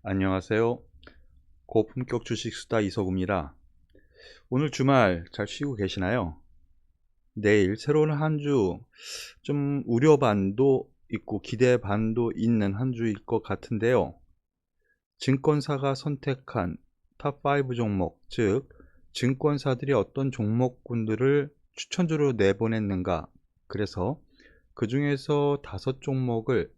안녕하세요. 고품격 주식 수다 이서구입니다. 오늘 주말 잘 쉬고 계시나요? 내일 새로운 한 주 좀 우려 반도 있고 기대 반도 있는 한 주일 것 같은데요. 증권사가 선택한 탑5 종목, 즉 증권사들이 어떤 종목군들을 추천주로 내보냈는가, 그래서 그 중에서 5종목을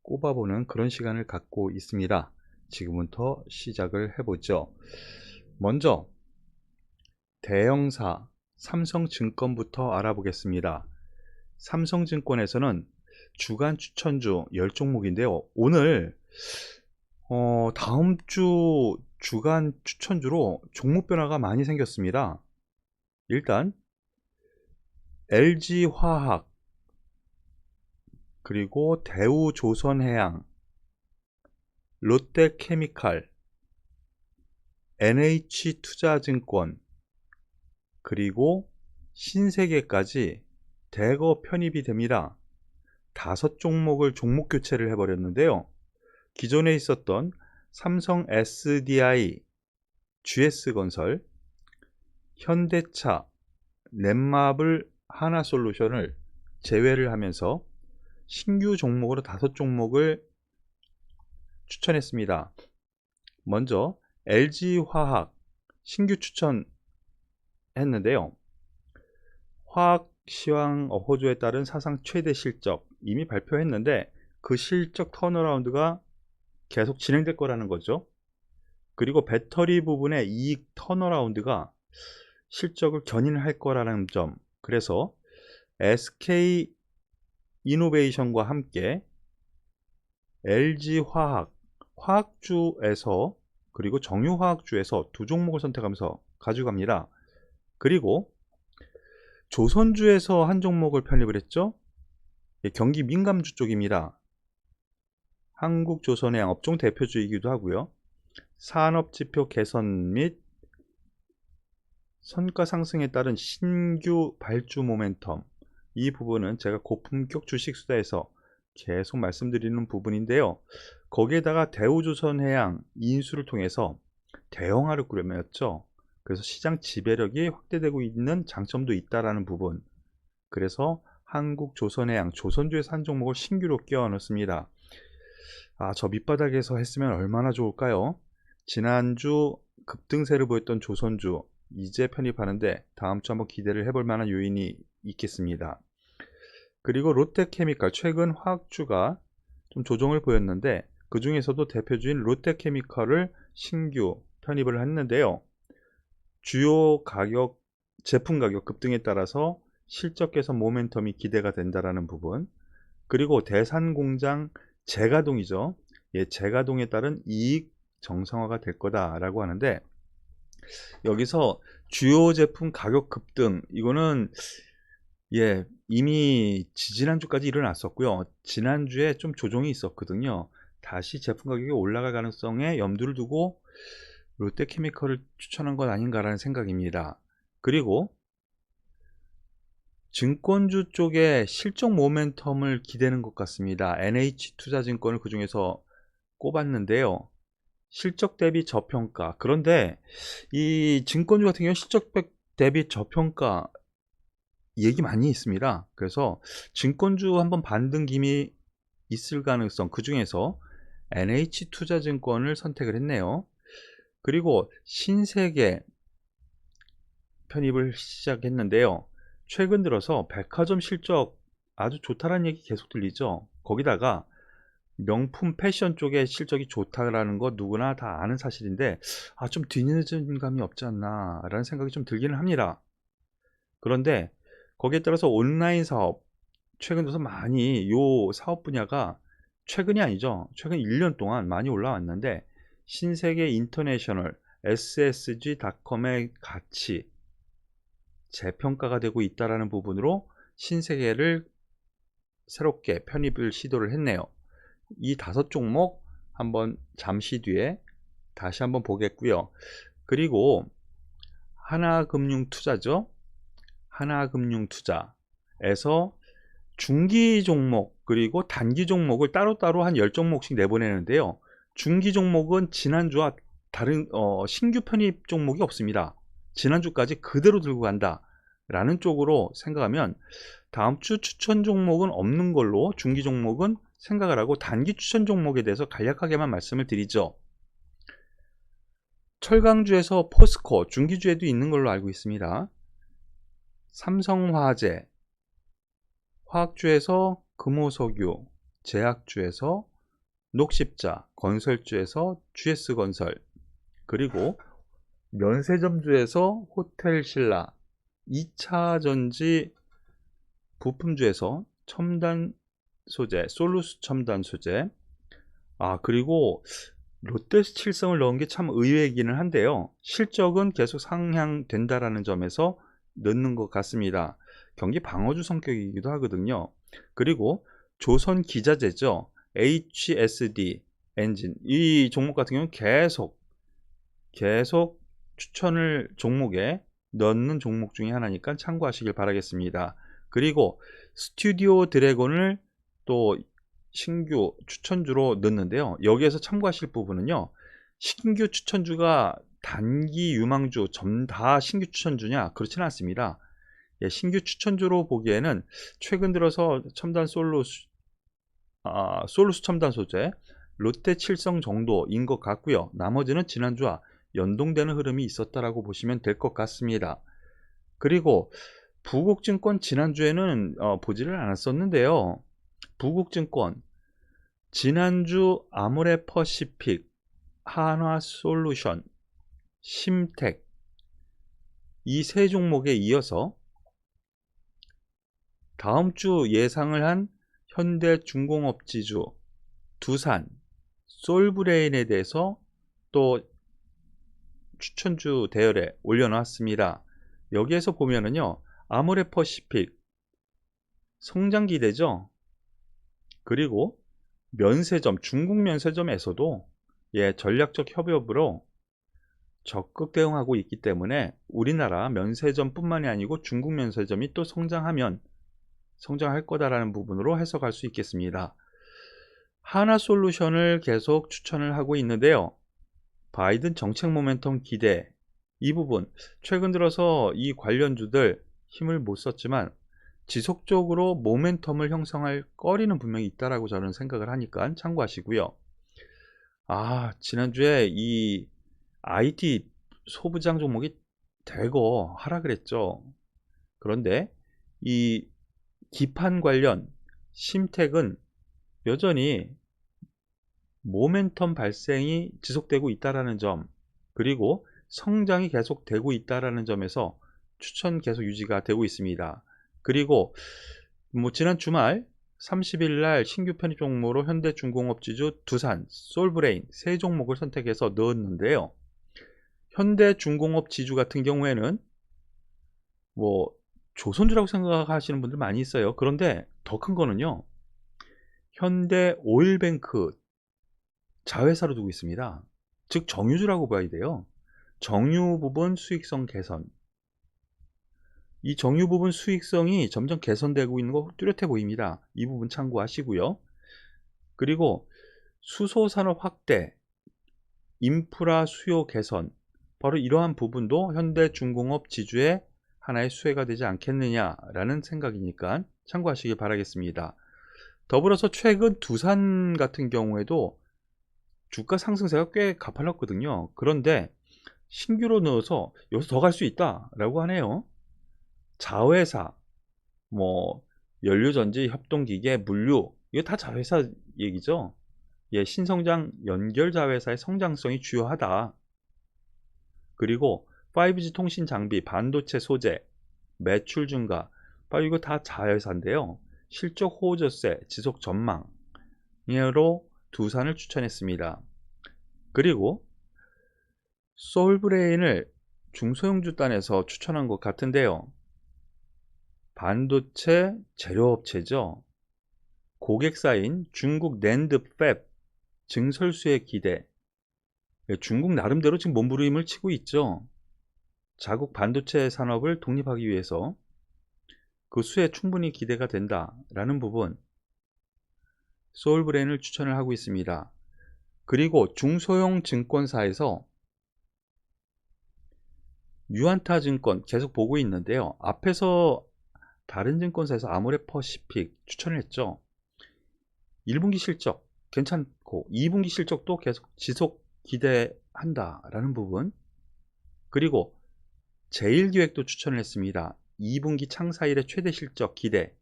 꼽아보는 그런 시간을 갖고 있습니다. 지금부터 시작을 해보죠. 먼저 대형사 삼성증권부터 알아보겠습니다. 삼성증권에서는 주간 추천주 10종목인데요. 오늘 다음 주 주간 추천주로 종목 변화가 많이 생겼습니다. 일단 LG화학, 그리고 대우조선해양, 롯데케미칼, NH투자증권, 그리고 신세계까지 대거 편입이 됩니다. 5종목을 종목 교체를 해버렸는데요. 기존에 있었던 삼성 SDI, GS건설, 현대차, 넷마블, 하나솔루션을 제외를 하면서 신규 종목으로 5종목을 추천했습니다. 먼저 LG화학 신규 추천했는데요. 화학시황 호조에 따른 사상 최대 실적 이미 발표했는데 그 실적 턴어라운드가 계속 진행될 거라는 거죠. 그리고 배터리 부분의 이익 턴어라운드가 실적을 견인할 거라는 점, 그래서 SK 이노베이션과 함께 LG화학, 화학주에서 그리고 정유화학주에서 2종목을 선택하면서 가져갑니다. 그리고 조선주에서 한 종목을 편입을 했죠. 경기 민감주 쪽입니다. 한국조선해양 업종 대표주이기도 하고요. 산업지표 개선 및 선가 상승에 따른 신규 발주 모멘텀, 이 부분은 제가 고품격 주식 수다에서 계속 말씀드리는 부분인데요. 거기에다가 대우조선해양 인수를 통해서 대형화를 꾸려냈죠. 그래서 시장 지배력이 확대되고 있는 장점도 있다라는 부분, 그래서 한국조선해양, 조선주에서 한 종목을 신규로 끼워 넣습니다. 저 밑바닥에서 했으면 얼마나 좋을까요? 지난주 급등세를 보였던 조선주 이제 편입하는데 다음 주 한번 기대를 해볼 만한 요인이 있겠습니다. 그리고 롯데케미칼, 최근 화학주가 좀 조정을 보였는데 그 중에서도 대표주인 롯데케미칼을 신규 편입을 했는데요. 주요 가격, 제품 가격 급등에 따라서 실적 개선 모멘텀이 기대가 된다라는 부분, 그리고 대산공장 재가동이죠. 재가동에 따른 이익 정상화가 될 거다라고 하는데, 여기서 주요 제품 가격 급등, 이거는 이미 지지난주까지 일어났었고요. 지난주에 좀 조정이 있었거든요. 다시 제품 가격이 올라갈 가능성에 염두를 두고 롯데케미컬을 추천한 것 아닌가라는 생각입니다. 그리고 증권주 쪽에 실적 모멘텀을 기대는 것 같습니다. NH투자증권을 그 중에서 꼽았는데요. 실적 대비 저평가. 그런데 이 증권주 같은 경우는 실적 대비 저평가 얘기 많이 있습니다. 그래서 증권주 한번 반등 기미 있을 가능성, 그 중에서 NH투자증권을 선택을 했네요. 그리고 신세계 편입을 시작했는데요. 최근 들어서 백화점 실적 아주 좋다라는 얘기 계속 들리죠. 거기다가 명품 패션 쪽에 실적이 좋다라는 거 누구나 다 아는 사실인데 좀 뒤늦은 감이 없지 않나 라는 생각이 좀 들기는 합니다. 그런데 거기에 따라서 온라인 사업, 최근 들어서 많이 요 사업 분야가 최근이 아니죠. 최근 1년 동안 많이 올라왔는데 신세계 인터내셔널, SSG닷컴의 가치 재평가가 되고 있다라는 부분으로 신세계를 새롭게 편입을 시도를 했네요. 이 5종목 한번 잠시 뒤에 다시 한번 보겠고요. 그리고 하나금융투자죠. 하나금융투자에서 중기 종목 그리고 단기 종목을 따로따로 한 10종목씩 내보내는데요. 중기 종목은 지난주와 다른 신규 편입 종목이 없습니다. 지난주까지 그대로 들고 간다 라는 쪽으로 생각하면 다음 주 추천 종목은 없는 걸로 중기 종목은 생각을 하고 단기 추천 종목에 대해서 간략하게만 말씀을 드리죠. 철강주에서 포스코, 중기주에도 있는 걸로 알고 있습니다. 삼성화재, 화학주에서 금호석유, 제약주에서 녹십자, 건설주에서 GS건설, 그리고 면세점주에서 호텔신라, 2차전지 부품주에서 첨단 소재, 솔루스 첨단 소재, 그리고 롯데칠성을 넣은 게 참 의외이기는 한데요. 실적은 계속 상향된다라는 점에서 넣는 것 같습니다. 경기 방어주 성격이기도 하거든요. 그리고 조선기자재죠. HSD 엔진, 이 종목 같은 경우는 계속 추천을 종목에 넣는 종목 중에 하나니까 참고하시길 바라겠습니다. 그리고 스튜디오 드래곤을 또 신규 추천주로 넣는데요. 여기에서 참고하실 부분은요, 신규 추천주가 단기 유망주 다 신규 추천주냐? 그렇지는 않습니다. 신규 추천주로 보기에는 최근 들어서 첨단 솔루스 첨단 소재, 롯데칠성 정도인 것 같고요. 나머지는 지난주와 연동되는 흐름이 있었다라고 보시면 될 것 같습니다. 그리고 부국증권 지난주에는 보지를 않았었는데요. 부국증권 지난주 아모레퍼시픽, 한화솔루션, 심텍 이 세 종목에 이어서 다음 주 예상을 한 현대중공업지주, 두산, 솔브레인에 대해서 또 추천주 대열에 올려놨습니다. 여기에서 보면은요, 아모레퍼시픽 성장 기대죠. 그리고 면세점, 중국 면세점에서도 전략적 협업으로 적극 대응하고 있기 때문에 우리나라 면세점뿐만이 아니고 중국 면세점이 또 성장할 거다라는 부분으로 해석할 수 있겠습니다. 하나솔루션을 계속 추천을 하고 있는데요. 바이든 정책 모멘텀 기대, 이 부분 최근 들어서 이 관련주들 힘을 못 썼지만 지속적으로 모멘텀을 형성할 거리는 분명히 있다라고 저는 생각을 하니까 참고하시고요. 지난주에 이 IT 소부장 종목이 대거 하락을 했죠. 그런데 이 기판 관련 심텍은 여전히 모멘텀 발생이 지속되고 있다라는 점, 그리고 성장이 계속되고 있다라는 점에서 추천 계속 유지가 되고 있습니다. 그리고 지난 주말 30일 날 신규 편입 종목으로 현대중공업지주, 두산, 솔브레인 세 종목을 선택해서 넣었는데요. 현대중공업지주 같은 경우에는 조선주라고 생각하시는 분들 많이 있어요. 그런데 더 큰 거는요, 현대오일뱅크 자회사로 두고 있습니다. 즉 정유주라고 봐야 돼요. 정유 부분 수익성 개선, 이 정유 부분 수익성이 점점 개선되고 있는 거 뚜렷해 보입니다. 이 부분 참고하시고요. 그리고 수소산업 확대, 인프라 수요 개선, 바로 이러한 부분도 현대중공업 지주의 하나의 수혜가 되지 않겠느냐라는 생각이니까 참고하시길 바라겠습니다. 더불어서 최근 두산 같은 경우에도 주가 상승세가 꽤 가팔랐거든요. 그런데 신규로 넣어서 여기서 더 갈 수 있다라고 하네요. 자회사, 연료전지, 협동기계, 물류, 이거 다 자회사 얘기죠. 신성장 연결 자회사의 성장성이 주요하다. 그리고 5G 통신 장비, 반도체 소재, 매출 증가, 바로 이거 다 자회사인데요. 실적 호조세, 지속 전망으로 두산을 추천했습니다. 그리고 솔브레인을 중소형주 단에서 추천한 것 같은데요. 반도체 재료업체죠. 고객사인 중국 낸드 팹 증설수의 기대, 중국 나름대로 지금 몸부림을 치고 있죠. 자국 반도체 산업을 독립하기 위해서 그 수에 충분히 기대가 된다라는 부분, 솔브레인을 추천을 하고 있습니다. 그리고 중소형 증권사에서 유안타증권 계속 보고 있는데요. 앞에서 다른 증권사에서 아모레퍼시픽 추천을 했죠. 1분기 실적 괜찮고 2분기 실적도 계속 지속 기대한다 라는 부분, 그리고 제일기획도 추천을 했습니다. 2분기 창사 이래 최대 실적 기대,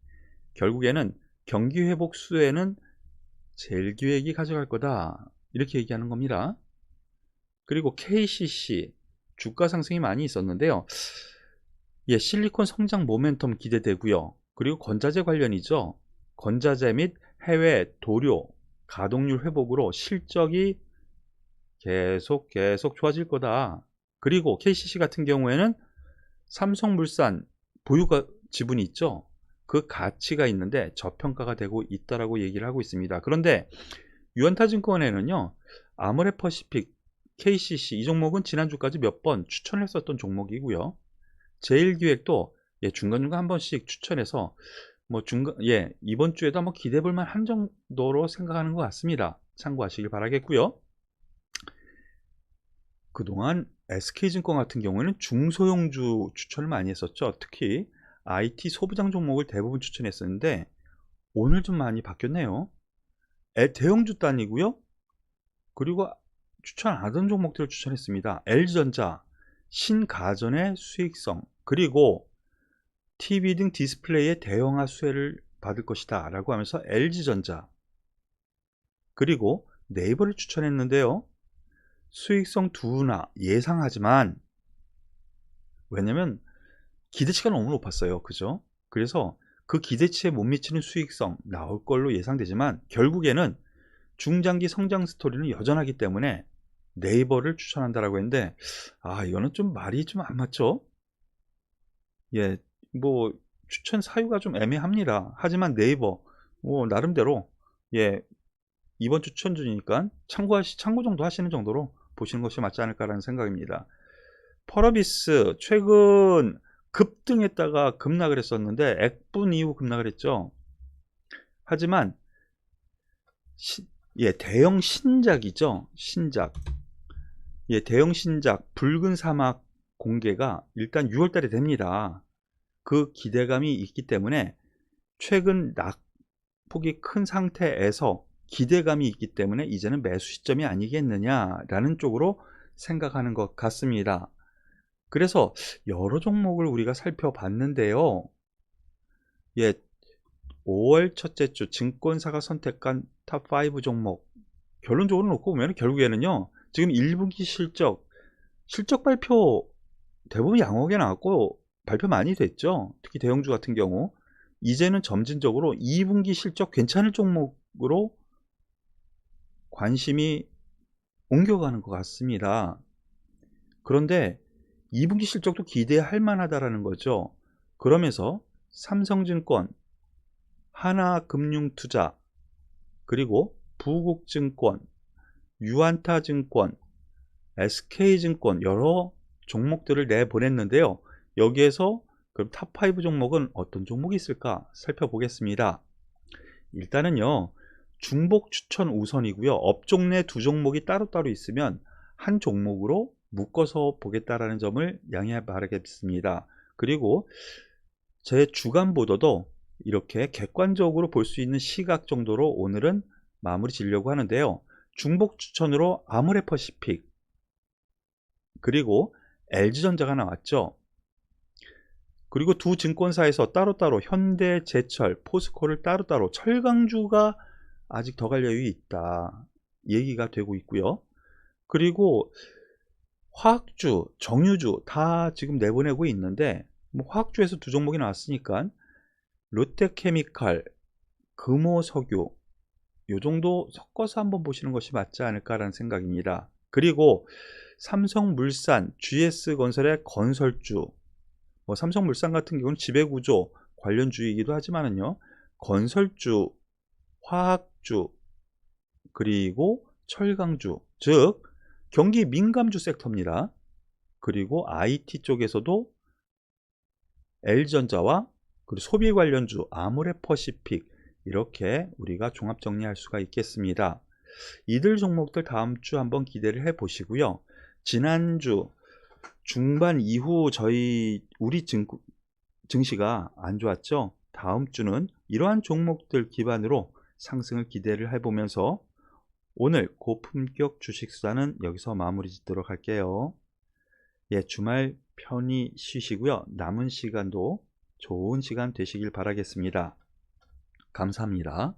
결국에는 경기 회복 수혜는 제일기획이 가져갈 거다 이렇게 얘기하는 겁니다. 그리고 KCC 주가 상승이 많이 있었는데요. 예, 실리콘 성장 모멘텀 기대되고요. 그리고 건자재 관련이죠. 건자재 및 해외 도료 가동률 회복으로 실적이 계속 좋아질 거다. 그리고 KCC 같은 경우에는 삼성물산 보유가 지분이 있죠. 그 가치가 있는데 저평가가 되고 있다라고 얘기를 하고 있습니다. 그런데 유안타증권에는요, 아모레퍼시픽, KCC 이 종목은 지난주까지 몇 번 추천을 했었던 종목이고요. 제일기획도 예, 중간중간 한 번씩 추천해서 뭐 이번 주에도 한번 기대해 볼 만한 정도로 생각하는 것 같습니다. 참고하시길 바라겠고요. 그동안 SK증권 같은 경우에는 중소형주 추천을 많이 했었죠. 특히 IT 소부장 종목을 대부분 추천했었는데 오늘 좀 많이 바뀌었네요. 대형주 단이고요. 그리고 추천 안 하던 종목들을 추천했습니다. LG전자, 신가전의 수익성, 그리고 TV 등 디스플레이의 대형화 수혜를 받을 것이다 라고 하면서 LG전자, 그리고 네이버를 추천했는데요. 수익성 둔화 예상하지만, 왜냐면 기대치가 너무 높았어요. 그죠? 그래서 그 기대치에 못 미치는 수익성 나올 걸로 예상되지만 결국에는 중장기 성장 스토리는 여전하기 때문에 네이버를 추천한다라고 했는데, 이거는 좀 말이 좀 안 맞죠? 예, 뭐 추천 사유가 좀 애매합니다. 하지만 네이버 나름대로 예, 이번 추천주니까 참고 정도 하시는 정도로 보시는 것이 맞지 않을까라는 생각입니다. 펄어비스 최근 급등했다가 급락을 했었는데 액분 이후 급락을 했죠. 하지만 대형 신작이죠. 신작. 예, 대형 신작 붉은 사막 공개가 일단 6월 달에 됩니다. 그 기대감이 있기 때문에 최근 낙폭이 큰 상태에서 기대감이 있기 때문에 이제는 매수 시점이 아니겠느냐라는 쪽으로 생각하는 것 같습니다. 그래서 여러 종목을 우리가 살펴봤는데요. 예, 5월 첫째 주 증권사가 선택한 탑5 종목 결론적으로 놓고 보면 결국에는요, 지금 1분기 실적 발표 대부분 양호하게 나왔고 발표 많이 됐죠. 특히 대형주 같은 경우 이제는 점진적으로 2분기 실적 괜찮을 종목으로 관심이 옮겨가는 것 같습니다. 그런데 2분기 실적도 기대할 만하다라는 거죠. 그러면서 삼성증권, 하나금융투자, 그리고 부국증권, 유안타증권, SK증권 여러 종목들을 내보냈는데요. 여기에서 그럼 탑5 종목은 어떤 종목이 있을까 살펴보겠습니다. 일단은요, 중복 추천 우선이고요. 업종 내 두 종목이 따로따로 있으면 한 종목으로 묶어서 보겠다라는 점을 양해 바라겠습니다. 그리고 제 주간 보도도 이렇게 객관적으로 볼 수 있는 시각 정도로 오늘은 마무리 지려고 하는데요. 중복 추천으로 아모레퍼시픽, 그리고 LG전자가 나왔죠. 그리고 두 증권사에서 따로따로 현대제철, 포스코를 따로따로 철강주가 아직 더 갈 여유 있다 얘기가 되고 있고요. 그리고 화학주, 정유주 다 지금 내보내고 있는데 화학주에서 두 종목이 나왔으니까 롯데케미칼, 금호석유 요 정도 섞어서 한번 보시는 것이 맞지 않을까라는 생각입니다. 그리고 삼성물산, GS건설의 건설주, 삼성물산 같은 경우는 지배구조 관련주이기도 하지만은요, 건설주, 화학주, 그리고 철강주, 즉 경기 민감주 섹터입니다. 그리고 IT 쪽에서도 LG전자와 그리고 소비 관련주 아모레퍼시픽 이렇게 우리가 종합 정리할 수가 있겠습니다. 이들 종목들 다음 주 한번 기대를 해 보시고요. 지난주 중반 이후 우리 증시가 안 좋았죠. 다음 주는 이러한 종목들 기반으로 상승을 기대를 해보면서 오늘 고품격 주식 수단은 여기서 마무리 짓도록 할게요. 예, 주말 편히 쉬시고요. 남은 시간도 좋은 시간 되시길 바라겠습니다. 감사합니다.